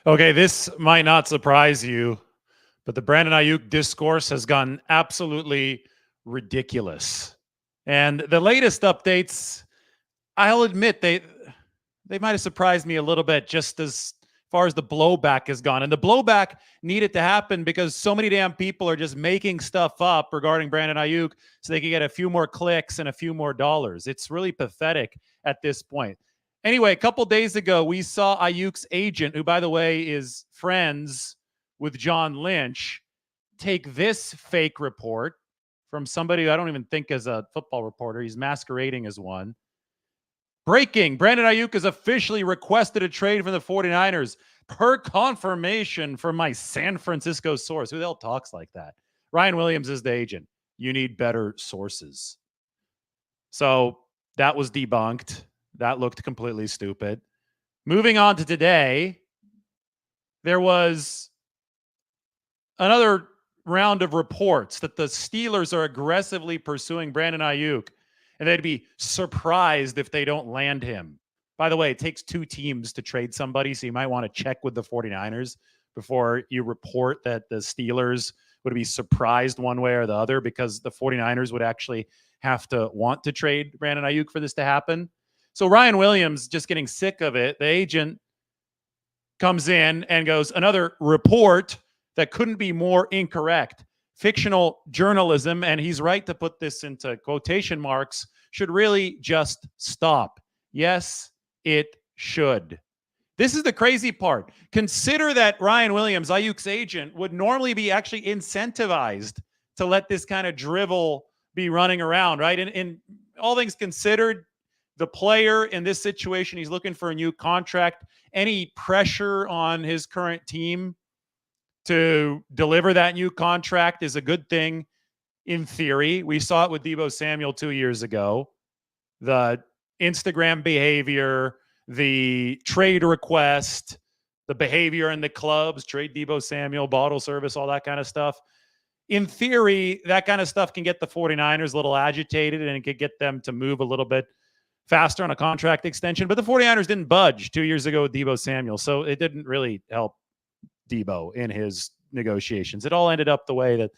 Okay, this might not surprise you, but the Brandon Aiyuk discourse has gotten absolutely ridiculous. And the latest updates, I'll admit they might have surprised me a little bit just as far as the blowback has gone. And the blowback needed to happen because so many damn people are just making stuff up regarding Brandon Aiyuk so they can get a few more clicks and a few more dollars. It's really pathetic at this point. Anyway, a couple days ago, we saw Aiyuk's agent, who, by the way, is friends with John Lynch, take this fake report from somebody who I don't even think is a football reporter. He's masquerading as one. Breaking, Brandon Aiyuk has officially requested a trade from the 49ers per confirmation from my San Francisco source. Who the hell talks like that? Ryan Williams is the agent. You need better sources. So that was debunked. That looked completely stupid. Moving on to today, there was another round of reports that the Steelers are aggressively pursuing Brandon Aiyuk, and they'd be surprised if they don't land him. By the way, it takes two teams to trade somebody, so you might want to check with the 49ers before you report that the Steelers would be surprised one way or the other, because the 49ers would actually have to want to trade Brandon Aiyuk for this to happen. So Ryan Williams, just getting sick of it, the agent comes in and goes, another report that couldn't be more incorrect. Fictional journalism, and he's right to put this into quotation marks, should really just stop. Yes, it should. This is the crazy part. Consider that Ryan Williams, Aiyuk's agent, would normally be actually incentivized to let this kind of drivel be running around, right? And all things considered, the player in this situation, he's looking for a new contract. Any pressure on his current team to deliver that new contract is a good thing in theory. We saw it with Deebo Samuel 2 years ago. The Instagram behavior, the trade request, the behavior in the clubs, trade Deebo Samuel, bottle service, all that kind of stuff. In theory, that kind of stuff can get the 49ers a little agitated, and it could get them to move a little bit faster on a contract extension. But the 49ers didn't budge 2 years ago with Deebo Samuel, so it didn't really help Deebo in his negotiations. It all ended up the way that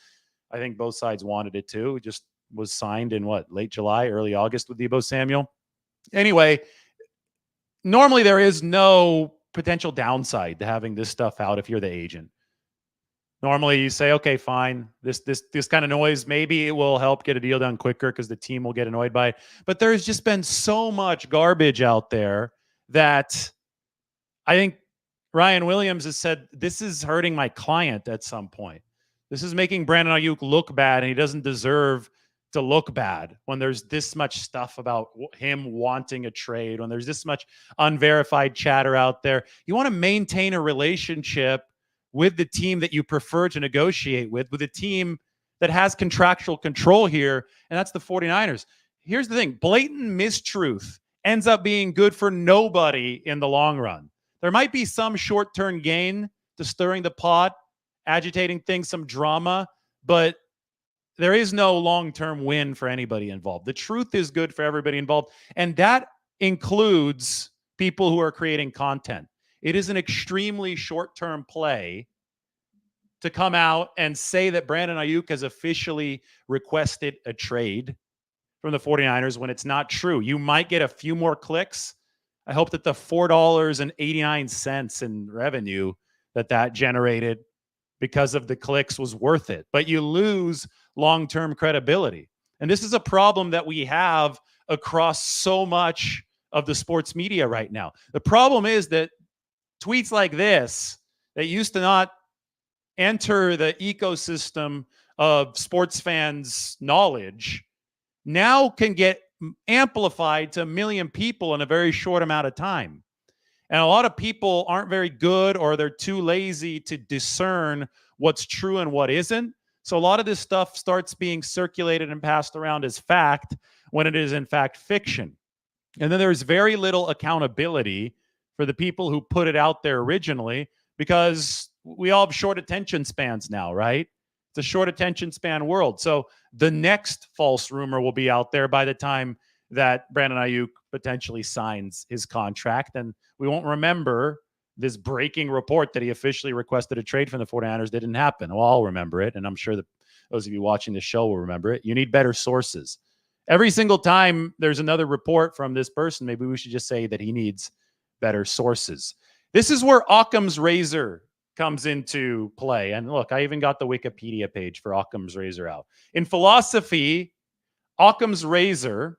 I think both sides wanted it to. It just was signed in late July, early August with Deebo Samuel. Anyway, normally there is no potential downside to having this stuff out if you're the agent. Normally you say, okay, fine, this kind of noise, maybe it will help get a deal done quicker because the team will get annoyed by it. But there's just been so much garbage out there that I think Ryan Williams has said, this is hurting my client at some point. This is making Brandon Aiyuk look bad, and he doesn't deserve to look bad when there's this much stuff about him wanting a trade, when there's this much unverified chatter out there. You want to maintain a relationship with the team that you prefer to negotiate with a team that has contractual control here, and that's the 49ers. Here's the thing. Blatant mistruth ends up being good for nobody in the long run. There might be some short-term gain to stirring the pot, agitating things, some drama, but there is no long-term win for anybody involved. The truth is good for everybody involved, and that includes people who are creating content. It is an extremely short-term play to come out and say that Brandon Aiyuk has officially requested a trade from the 49ers when it's not true. You might get a few more clicks. I hope that the $4.89 in revenue that generated because of the clicks was worth it. But you lose long-term credibility. And this is a problem that we have across so much of the sports media right now. The problem is that tweets like this that used to not enter the ecosystem of sports fans' knowledge now can get amplified to 1 million people in a very short amount of time. And a lot of people aren't very good, or they're too lazy to discern what's true and what isn't. So a lot of this stuff starts being circulated and passed around as fact when it is in fact fiction. And then there's very little accountability for the people who put it out there originally, because we all have short attention spans now, right? It's a short attention span world. So the next false rumor will be out there by the time that Brandon Aiyuk potentially signs his contract. And we won't remember this breaking report that he officially requested a trade from the 49ers didn't happen. Well, I'll remember it, and I'm sure that those of you watching the show will remember it. You need better sources. Every single time there's another report from this person, maybe we should just say that he needs better sources. This is where Occam's razor comes into play. And look, I even got the Wikipedia page for Occam's razor out. In philosophy, Occam's razor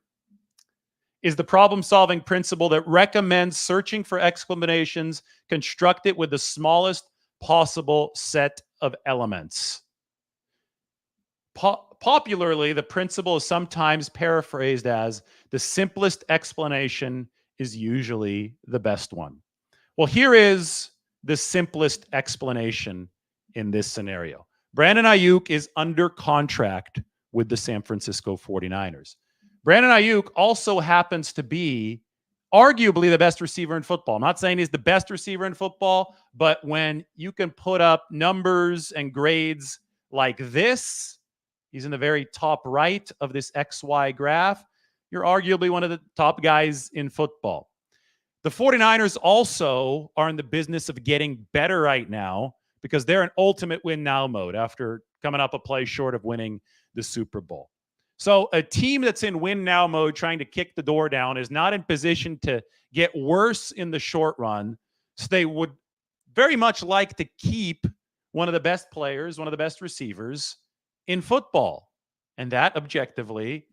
is the problem-solving principle that recommends searching for explanations constructed with the smallest possible set of elements. Popularly, the principle is sometimes paraphrased as the simplest explanation is usually the best one. Well, here is the simplest explanation in this scenario. Brandon Aiyuk is under contract with the San Francisco 49ers. Brandon Aiyuk also happens to be arguably the best receiver in football. I'm not saying he's the best receiver in football, but when you can put up numbers and grades like this, he's in the very top right of this XY graph, you're arguably one of the top guys in football. The 49ers also are in the business of getting better right now because they're in ultimate win now mode after coming up a play short of winning the Super Bowl. So a team that's in win now mode trying to kick the door down is not in position to get worse in the short run. So they would very much like to keep one of the best players, one of the best receivers in football. And that objectively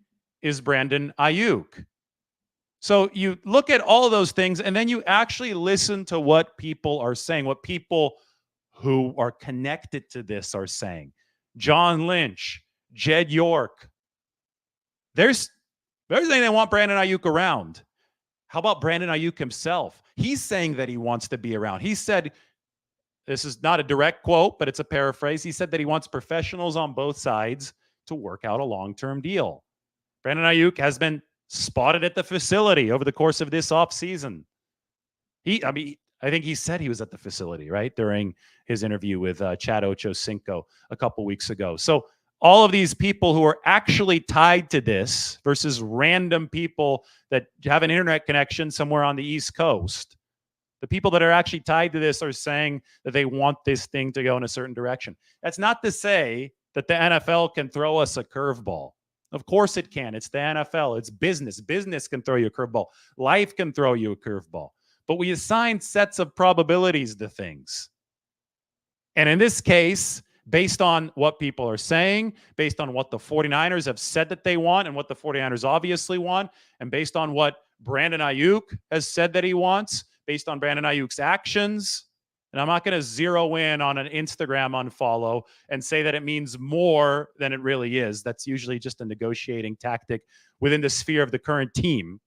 is Brandon Aiyuk. So you look at all of those things and then you actually listen to what people are saying, what people who are connected to this are saying. John Lynch, Jed York. There's saying they want Brandon Aiyuk around. How about Brandon Aiyuk himself? He's saying that he wants to be around. He said, this is not a direct quote, but it's a paraphrase. He said that he wants professionals on both sides to work out a long-term deal. Brandon Aiyuk has been spotted at the facility over the course of this offseason. I think he said he was at the facility, right, during his interview with Chad Ochocinco a couple weeks ago. So all of these people who are actually tied to this versus random people that have an internet connection somewhere on the East Coast, the people that are actually tied to this are saying that they want this thing to go in a certain direction. That's not to say that the NFL can throw us a curveball. Of course it can. It's the NFL. It's business. Business can throw you a curveball. Life can throw you a curveball. But we assign sets of probabilities to things. And in this case, based on what people are saying, based on what the 49ers have said that they want and what the 49ers obviously want, and based on what Brandon Aiyuk has said that he wants, based on Brandon Ayuk's actions, and I'm not going to zero in on an Instagram unfollow and say that it means more than it really is. That's usually just a negotiating tactic within the sphere of the current team.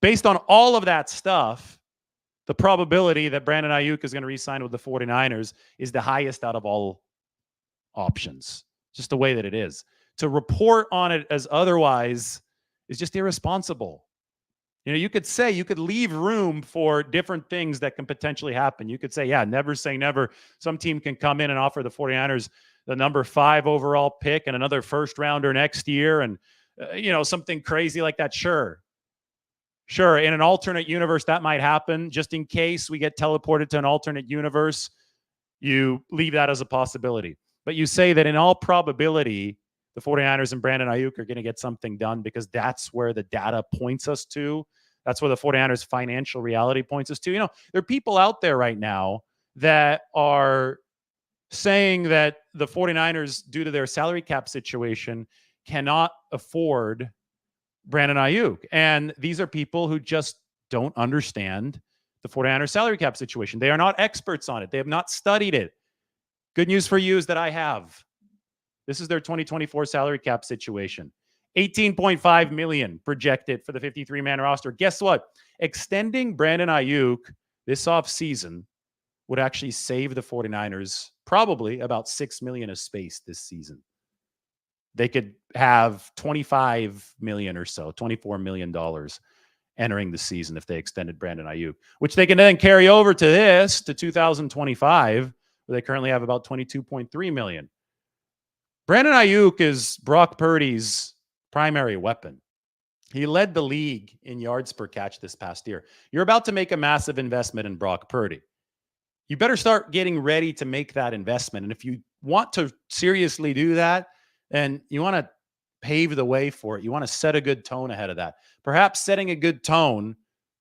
Based on all of that stuff, the probability that Brandon Aiyuk is going to re-sign with the 49ers is the highest out of all options. Just the way that it is. To report on it as otherwise is just irresponsible. You know, you could leave room for different things that can potentially happen. You could say, yeah, never say never. Some team can come in and offer the 49ers the number 5 overall pick and another first rounder next year and, something crazy like that. Sure. In an alternate universe, that might happen. Just in case we get teleported to an alternate universe, you leave that as a possibility. But you say that in all probability, the 49ers and Brandon Aiyuk are going to get something done because that's where the data points us to. That's where the 49ers financial reality points us to. There are people out there right now that are saying that the 49ers, due to their salary cap situation, cannot afford Brandon Aiyuk. And these are people who just don't understand the 49ers salary cap situation. They are not experts on it. They have not studied it. Good news for you is that I have. This is their 2024 salary cap situation. $18.5 million projected for the 53-man roster. Guess what? Extending Brandon Aiyuk this offseason would actually save the 49ers probably about $6 million of space this season. They could have $25 million or so, $24 million entering the season if they extended Brandon Aiyuk, which they can then carry over to 2025, where they currently have about $22.3 million. Brandon Aiyuk is Brock Purdy's primary weapon. He led the league in yards per catch this past year. You're about to make a massive investment in Brock Purdy. You better start getting ready to make that investment. And if you want to seriously do that, then you want to pave the way for it. You want to set a good tone ahead of that. Perhaps setting a good tone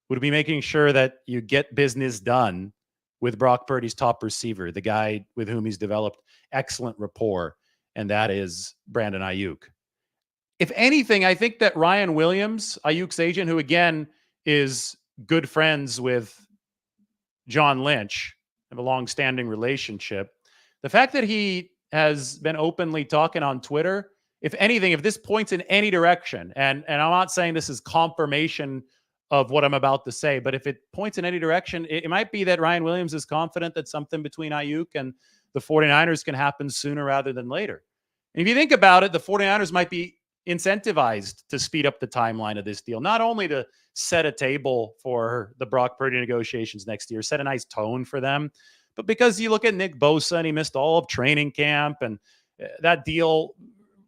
would be making sure that you get business done with Brock Purdy's top receiver, the guy with whom he's developed excellent rapport, and that is Brandon Aiyuk. If anything, I think that Ryan Williams, Aiyuk's agent, who again is good friends with John Lynch, have a long-standing relationship. The fact that he has been openly talking on Twitter, if anything, if this points in any direction, and I'm not saying this is confirmation of what I'm about to say, but if it points in any direction, it might be that Ryan Williams is confident that something between Aiyuk and the 49ers can happen sooner rather than later. And if you think about it, the 49ers might be incentivized to speed up the timeline of this deal, not only to set a table for the Brock Purdy negotiations next year, set a nice tone for them, but because you look at Nick Bosa and he missed all of training camp, and that deal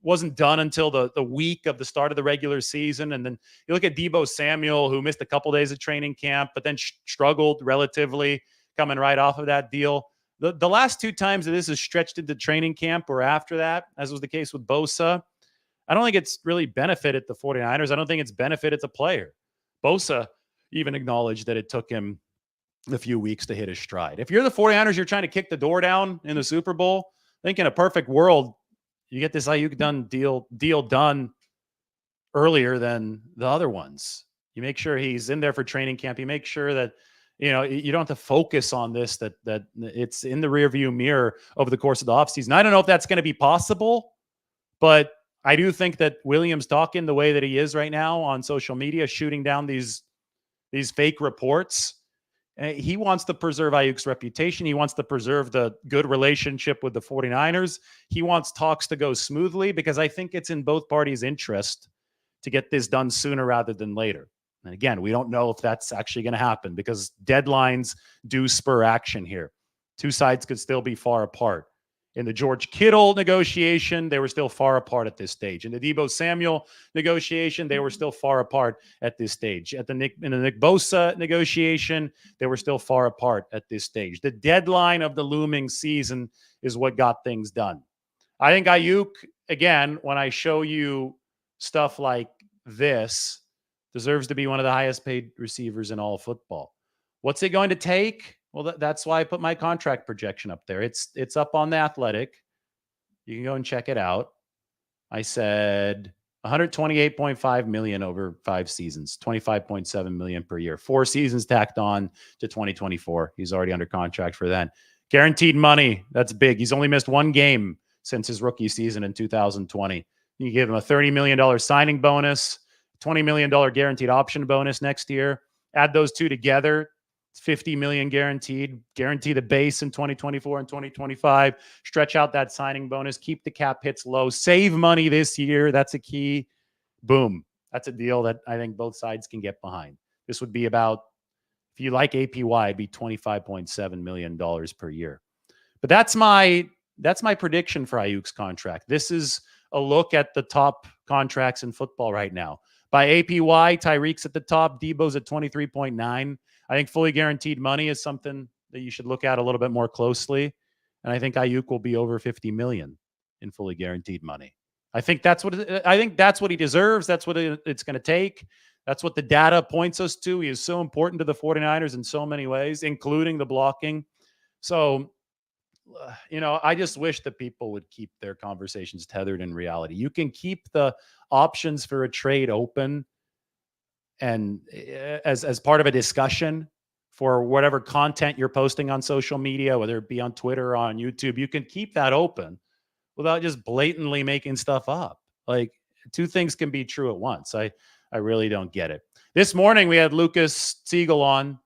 wasn't done until the week of the start of the regular season. And then you look at Deebo Samuel, who missed a couple days of training camp, but then struggled relatively coming right off of that deal. The last two times that this is stretched into training camp or after that, as was the case with Bosa, I don't think it's really benefited the 49ers. I don't think it's benefited the player. Bosa even acknowledged that it took him a few weeks to hit his stride. If you're the 49ers, you're trying to kick the door down in the Super Bowl, I think in a perfect world, you get this Aiyuk deal done earlier than the other ones. You make sure he's in there for training camp. You make sure that you don't have to focus on this, that it's in the rearview mirror over the course of the offseason. I don't know if that's going to be possible, but I do think that Williams talking the way that he is right now on social media, shooting down these fake reports, he wants to preserve Aiyuk's reputation. He wants to preserve the good relationship with the 49ers. He wants talks to go smoothly because I think it's in both parties' interest to get this done sooner rather than later. And again, we don't know if that's actually going to happen because deadlines do spur action here. Two sides could still be far apart. In the George Kittle negotiation, they were still far apart at this stage. In the Deebo Samuel negotiation, they were still far apart at this stage. In the Nick Bosa negotiation, they were still far apart at this stage. The deadline of the looming season is what got things done. I think Aiyuk, again, when I show you stuff like this, deserves to be one of the highest paid receivers in all of football. What's it going to take? Well, that's why I put my contract projection up there. It's up on The Athletic. You can go and check it out. I said 128.5 million over 5 seasons, 25.7 million per year. 4 seasons tacked on to 2024. He's already under contract for then. Guaranteed money. That's big. He's only missed 1 game since his rookie season in 2020. You give him a $30 million signing bonus, $20 million guaranteed option bonus next year. Add those two together. It's $50 million guaranteed. Guarantee the base in 2024 and 2025. Stretch out that signing bonus. Keep the cap hits low. Save money this year. That's a key. Boom. That's a deal that I think both sides can get behind. This would be about, if you like APY, it'd be $25.7 million per year. But that's my prediction for Aiyuk's contract. This is a look at the top contracts in football right now. By APY, Tyreek's at the top. Deebo's at 23.9. I think fully guaranteed money is something that you should look at a little bit more closely. And I think Aiyuk will be over 50 million in fully guaranteed money. I think that's what he deserves. That's what it's going to take. That's what the data points us to. He is so important to the 49ers in so many ways, including the blocking. So, I just wish that people would keep their conversations tethered in reality. You can keep the options for a trade open and as part of a discussion for whatever content you're posting on social media, whether it be on Twitter or on YouTube. You can keep that open without just blatantly making stuff up. Like, two things can be true at once. I really don't get it. This morning we had Lucas Siegel on.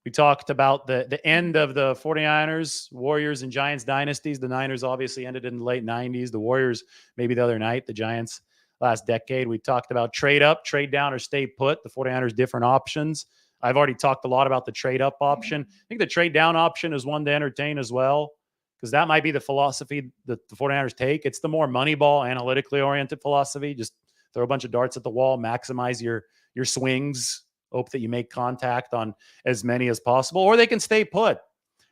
We talked about the end of the 49ers, Warriors, and Giants dynasties. The Niners obviously ended in the late 90s. The Warriors maybe the other night. The Giants last decade. We talked about trade up, trade down, or stay put. The 49ers different options. I've already talked a lot about the trade up option. I think the trade down option is one to entertain as well, because that might be the philosophy that the 49ers take. It's the more Moneyball, analytically oriented philosophy. Just throw a bunch of darts at the wall, maximize your swings, hope that you make contact on as many as possible, or they can stay put.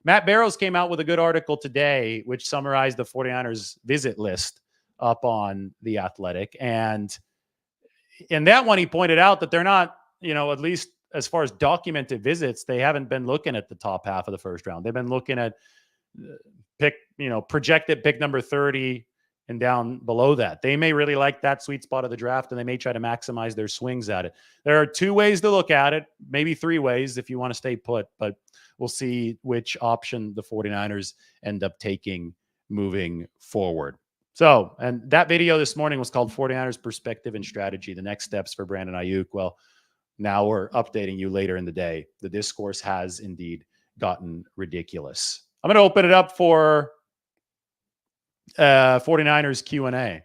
Matt Barrows came out with a good article today, which summarized the 49ers visit list up on The Athletic. And in that one, he pointed out that they're not, at least as far as documented visits, they haven't been looking at the top half of the first round. They've been looking at projected pick number 30 and down below that. They may really like that sweet spot of the draft, and they may try to maximize their swings at it. There are 2 ways to look at it, maybe 3 ways if you want to stay put, but we'll see which option the 49ers end up taking moving forward. So, and that video this morning was called 49ers Perspective and Strategy, the next steps for Brandon Aiyuk. Well, now we're updating you later in the day. The discourse has indeed gotten ridiculous. I'm going to open it up for 49ers Q&A.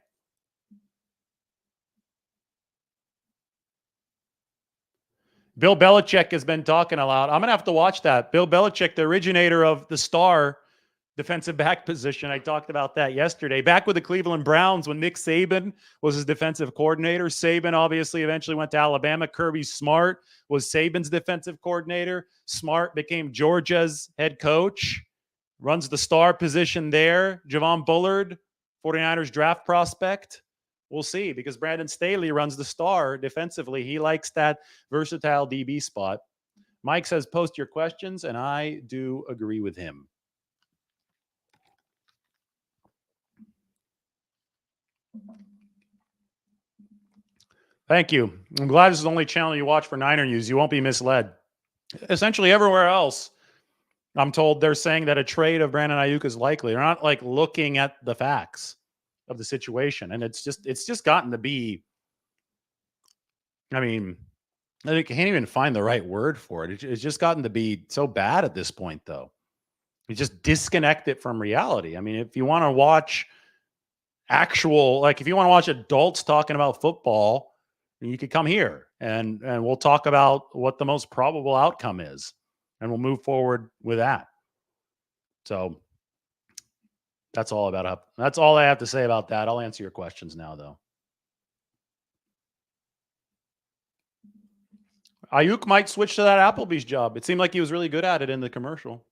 Bill Belichick has been talking a lot. I'm going to have to watch that. Bill Belichick, the originator of the star defensive back position. I talked about that yesterday. Back with the Cleveland Browns when Nick Saban was his defensive coordinator. Saban obviously eventually went to Alabama. Kirby Smart was Saban's defensive coordinator. Smart became Georgia's head coach. Runs the star position there. Javon Bullard, 49ers draft prospect. We'll see, because Brandon Staley runs the star defensively. He likes that versatile DB spot. Mike says, post your questions, and I do agree with him. Thank you. I'm glad this is the only channel you watch for Niner news. You won't be misled. Essentially everywhere else, I'm told they're saying that a trade of Brandon Aiyuk is likely. They're not like looking at the facts of the situation. And it's just gotten to be, I mean, I can't even find the right word for it. It's just gotten to be so bad at this point, though. You just disconnect it from reality. I mean, if you want to watch if you want to watch adults talking about football, you could come here and we'll talk about what the most probable outcome is, and we'll move forward with that. So that's all I have to say about that. I'll answer your questions now, though. Aiyuk might switch to that Applebee's job. It seemed like he was really good at it in the commercial.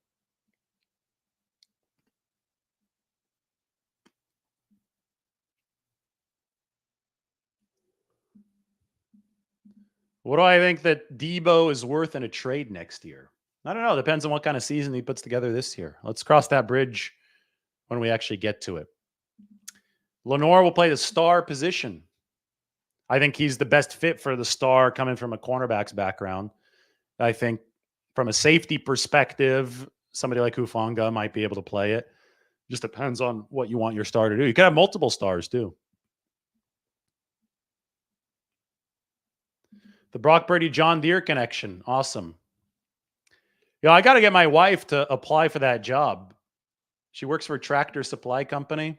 What do I think that Debo is worth in a trade next year? I don't know. Depends on what kind of season he puts together this year. Let's cross that bridge when we actually get to it. Lenore will play the star position. I think he's the best fit for the star coming from a cornerback's background. I think from a safety perspective, somebody like Hufanga might be able to play it. Just depends on what you want your star to do. You could have multiple stars too. The Brock Purdy John Deere connection. Awesome. I got to get my wife to apply for that job. She works for a tractor supply company.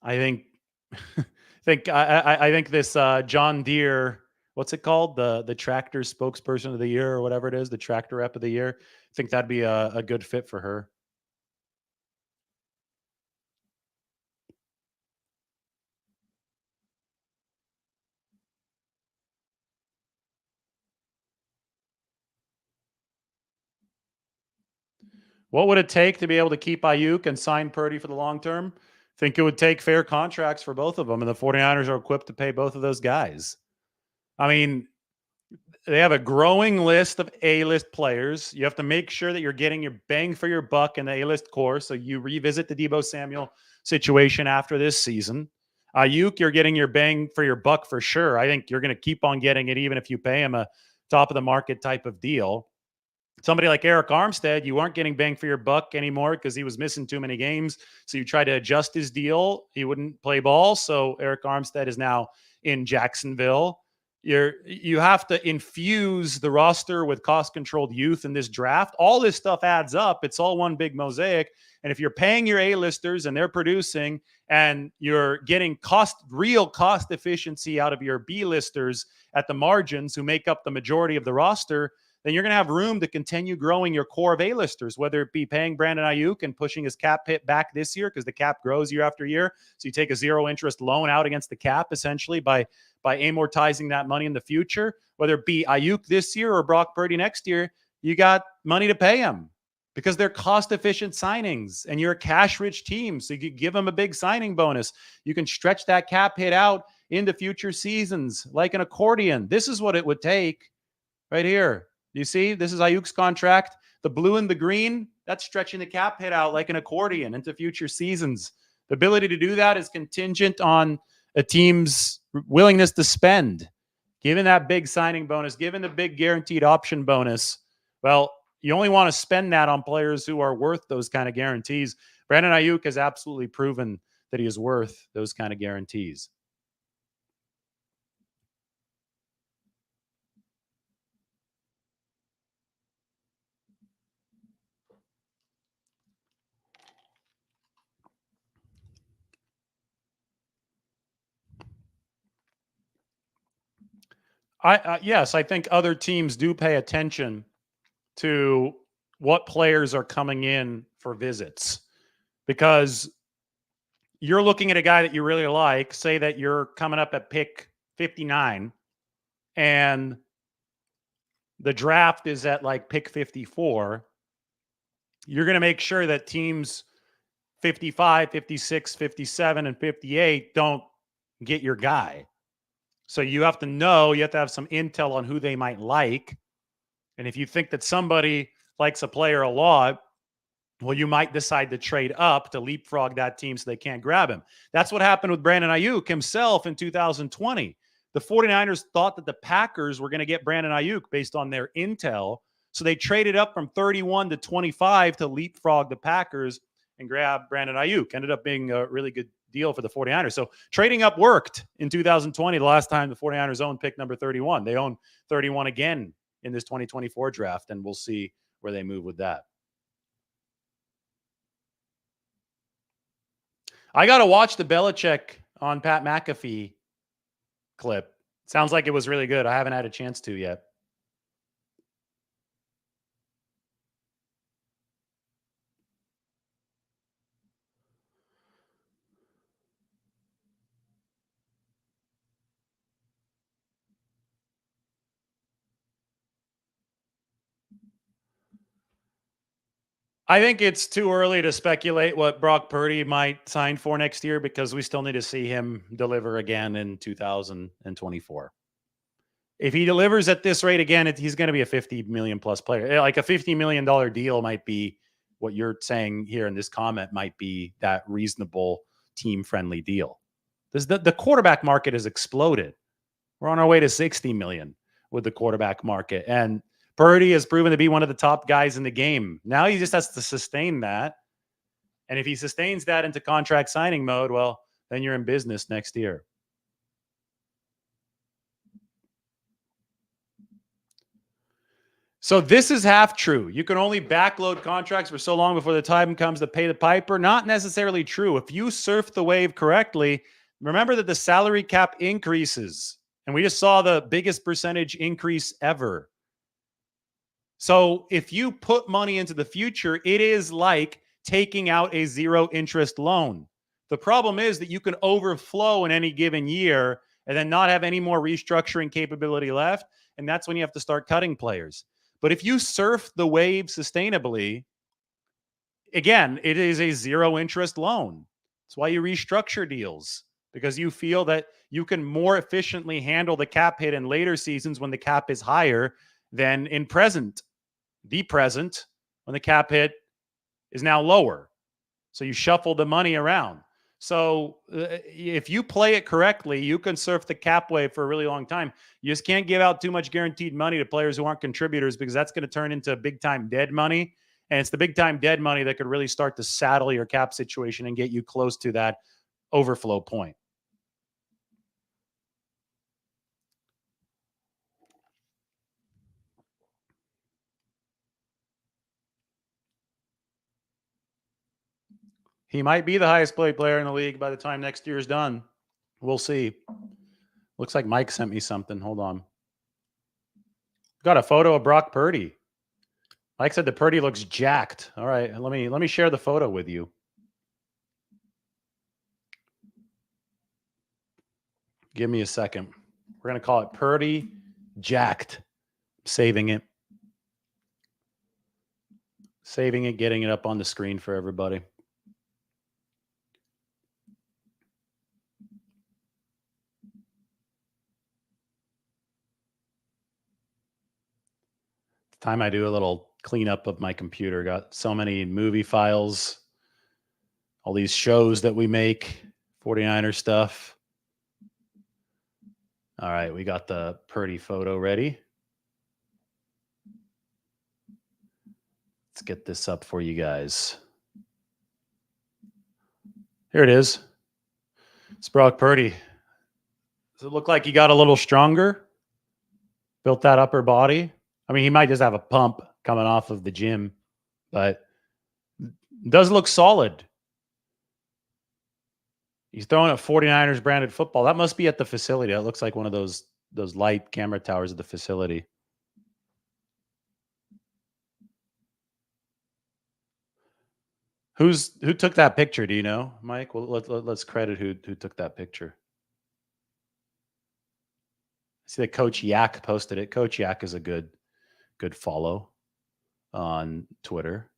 I think this John Deere, what's it called? The tractor spokesperson of the year or whatever it is, the tractor rep of the year. I think that'd be a good fit for her. What would it take to be able to keep Aiyuk and sign Purdy for the long term? I think it would take fair contracts for both of them, and the 49ers are equipped to pay both of those guys. I mean, they have a growing list of A-list players. You have to make sure that you're getting your bang for your buck in the A-list core, so you revisit the Deebo Samuel situation after this season. Aiyuk, you're getting your bang for your buck for sure. I think you're going to keep on getting it even if you pay him a top-of-the-market type of deal. Somebody like Eric Armstead, you aren't getting bang for your buck anymore because he was missing too many games. So you try to adjust his deal. He wouldn't play ball. So Eric Armstead is now in Jacksonville. You have to infuse the roster with cost-controlled youth in this draft. All this stuff adds up. It's all one big mosaic. And if you're paying your A-listers and they're producing and you're getting real cost efficiency out of your B-listers at the margins who make up the majority of the roster, then you're going to have room to continue growing your core of A-listers, whether it be paying Brandon Aiyuk and pushing his cap hit back this year because the cap grows year after year. So you take a zero interest loan out against the cap essentially by amortizing that money in the future, whether it be Aiyuk this year or Brock Purdy next year, you got money to pay him because they're cost-efficient signings and you're a cash-rich team. So you could give them a big signing bonus. You can stretch that cap hit out into future seasons like an accordion. This is what it would take right here. You see, this is Aiyuk's contract. The blue and the green, that's stretching the cap hit out like an accordion into future seasons. The ability to do that is contingent on a team's willingness to spend. Given that big signing bonus, given the big guaranteed option bonus, well, you only want to spend that on players who are worth those kind of guarantees. Brandon Aiyuk has absolutely proven that he is worth those kind of guarantees. Yes, I think other teams do pay attention to what players are coming in for visits because you're looking at a guy that you really like, say that you're coming up at pick 59 and the draft is at like pick 54. You're going to make sure that teams 55, 56, 57, and 58 don't get your guy. So you have to know, you have to have some intel on who they might like. And if you think that somebody likes a player a lot, well, you might decide to trade up to leapfrog that team so they can't grab him. That's what happened with Brandon Aiyuk himself in 2020. The 49ers thought that the Packers were going to get Brandon Aiyuk based on their intel. So they traded up from 31 to 25 to leapfrog the Packers and grab Brandon Aiyuk. Ended up being a really good deal for the 49ers. So trading up worked in 2020, the last time the 49ers owned pick number 31. They own 31 again in this 2024 draft, and we'll see where they move with that. I got to watch the Belichick on Pat McAfee clip. Sounds like it was really good. I haven't had a chance to yet. I think it's too early to speculate what Brock Purdy might sign for next year because we still need to see him deliver again in 2024. If he delivers at this rate again, he's going to be a 50 million plus player. Like a $50 million deal might be what you're saying here in this comment might be that reasonable team friendly deal. The quarterback market has exploded. We're on our way to 60 million with the quarterback market. And Purdy has proven to be one of the top guys in the game. Now he just has to sustain that. And if he sustains that into contract signing mode, well, then you're in business next year. So this is half true. You can only backload contracts for so long before the time comes to pay the piper. Not necessarily true. If you surf the wave correctly, remember that the salary cap increases. And we just saw the biggest percentage increase ever. So if you put money into the future, it is like taking out a zero interest loan. The problem is that you can overflow in any given year and then not have any more restructuring capability left. And that's when you have to start cutting players. But if you surf the wave sustainably, again, it is a zero interest loan. That's why you restructure deals, because you feel that you can more efficiently handle the cap hit in later seasons when the cap is higher than in the present, when the cap hit is now lower. So you shuffle the money around. So if you play it correctly, you can surf the cap wave for a really long time. You just can't give out too much guaranteed money to players who aren't contributors, because that's going to turn into big time dead money. And it's the big time dead money that could really start to saddle your cap situation and get you close to that overflow point. He might be the highest paid player in the league by the time next year is done. We'll see. Looks like Mike sent me something. Hold on. Got a photo of Brock Purdy. Mike said the Purdy looks jacked. All right, let me share the photo with you. Give me a second. We're gonna call it Purdy jacked. Saving it. Saving it, getting it up on the screen for everybody. Time I do a little cleanup of my computer. Got so many movie files, all these shows that we make, 49er stuff. All right, we got the Purdy photo ready. Let's get this up for you guys. Here it is. It's Brock Purdy. Does it look like he got a little stronger? Built that upper body? I mean, he might just have a pump coming off of the gym, but does look solid. He's throwing at 49ers branded football. That must be at the facility. That looks like one of those light camera towers at the facility. Who took that picture? Do you know, Mike? Well, let's credit who took that picture. I see that Coach Yak posted it. Coach Yak is a good follow on Twitter,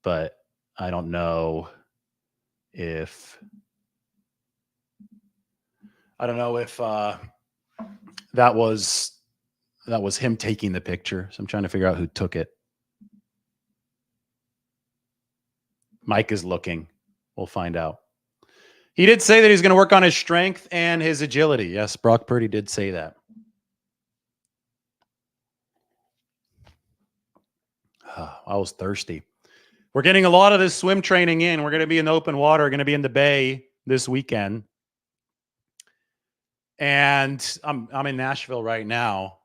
but I don't know if that was him taking the picture. So I'm trying to figure out who took it. Mike is looking. We'll find out. He did say that he's going to work on his strength and his agility. Yes, Brock Purdy did say that. I was thirsty. We're getting a lot of this swim training in. We're going to be in the open water, going to be in the bay this weekend. And I'm in Nashville right now.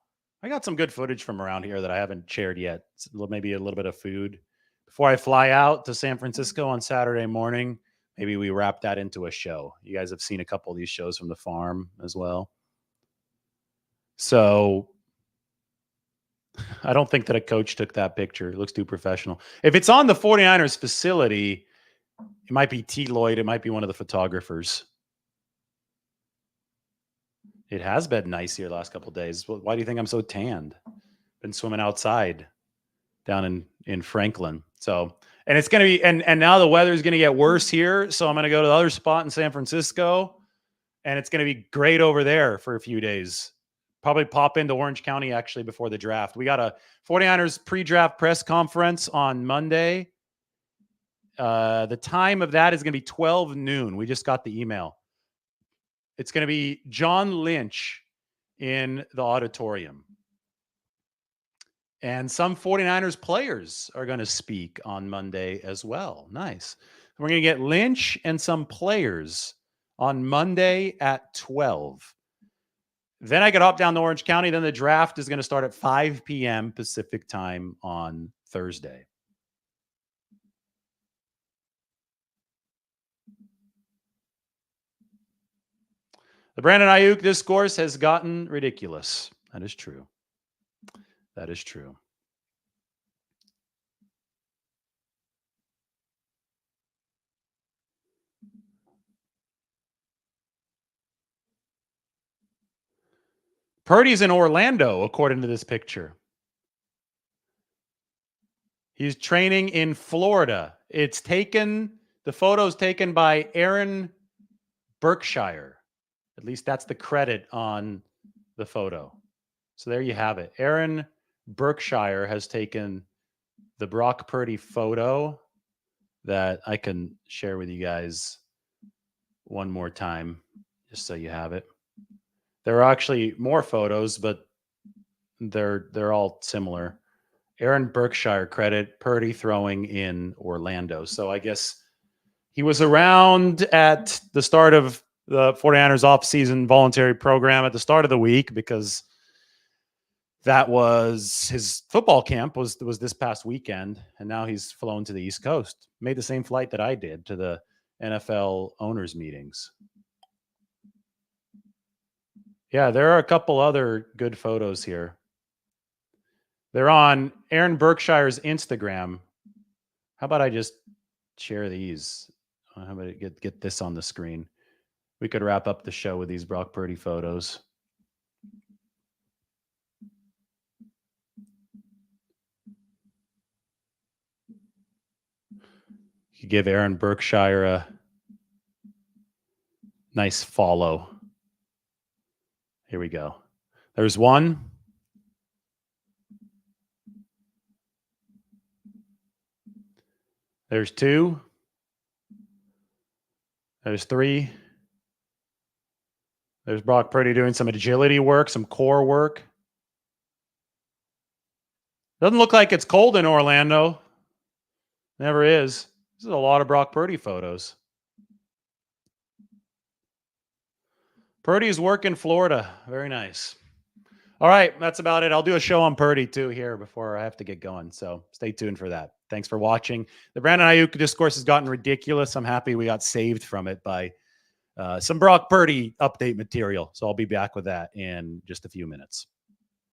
I got some good footage from around here that I haven't shared yet. Maybe a little bit of food. Before I fly out to San Francisco on Saturday morning, maybe we wrap that into a show. You guys have seen a couple of these shows from the farm as well. So I don't think that a coach took that picture. It looks too professional. If it's on the 49ers facility, it might be T. Lloyd. It might be one of the photographers. It has been nice here the last couple of days. Why do you think I'm so tanned? Been swimming outside down in Franklin. So, and it's going to be, and now the weather is going to get worse here. So I'm going to go to the other spot in San Francisco, and it's going to be great over there for a few days. Probably pop into Orange County actually before the draft. We got a 49ers pre-draft press conference on Monday. The time of that is going to be 12 noon. We just got the email. It's going to be John Lynch in the auditorium. And some 49ers players are going to speak on Monday as well. Nice. We're going to get Lynch and some players on Monday at 12. Then I could hop down to Orange County. Then the draft is going to start at 5 p.m. Pacific time on Thursday. The Brandon Aiyuk discourse has gotten ridiculous. That is true. That is true. Purdy's in Orlando, according to this picture. He's training in Florida. The photo's taken by Aaron Berkshire. At least that's the credit on the photo. So there you have it. Aaron Berkshire has taken the Brock Purdy photo that I can share with you guys one more time, just so you have it. There are actually more photos, but they're all similar. Aaron Berkshire credit, Purdy throwing in Orlando. So I guess he was around at the start of the 49ers offseason voluntary program at the start of the week, because that was his football camp was this past weekend. And now he's flown to the East Coast, made the same flight that I did to the NFL owners meetings. Yeah, there are a couple other good photos here. They're on Aaron Berkshire's Instagram. How about I just share these? How about I get this on the screen? We could wrap up the show with these Brock Purdy photos. You give Aaron Berkshire a nice follow. Here we go. There's one. There's two. There's three. There's Brock Purdy doing some agility work, some core work. Doesn't look like it's cold in Orlando. Never is. This is a lot of Brock Purdy photos. Purdy's work in Florida. Very nice. All right, that's about it. I'll do a show on Purdy too here before I have to get going. So stay tuned for that. Thanks for watching. The Brandon Aiyuk discourse has gotten ridiculous. I'm happy we got saved from it by some Brock Purdy update material. So I'll be back with that in just a few minutes.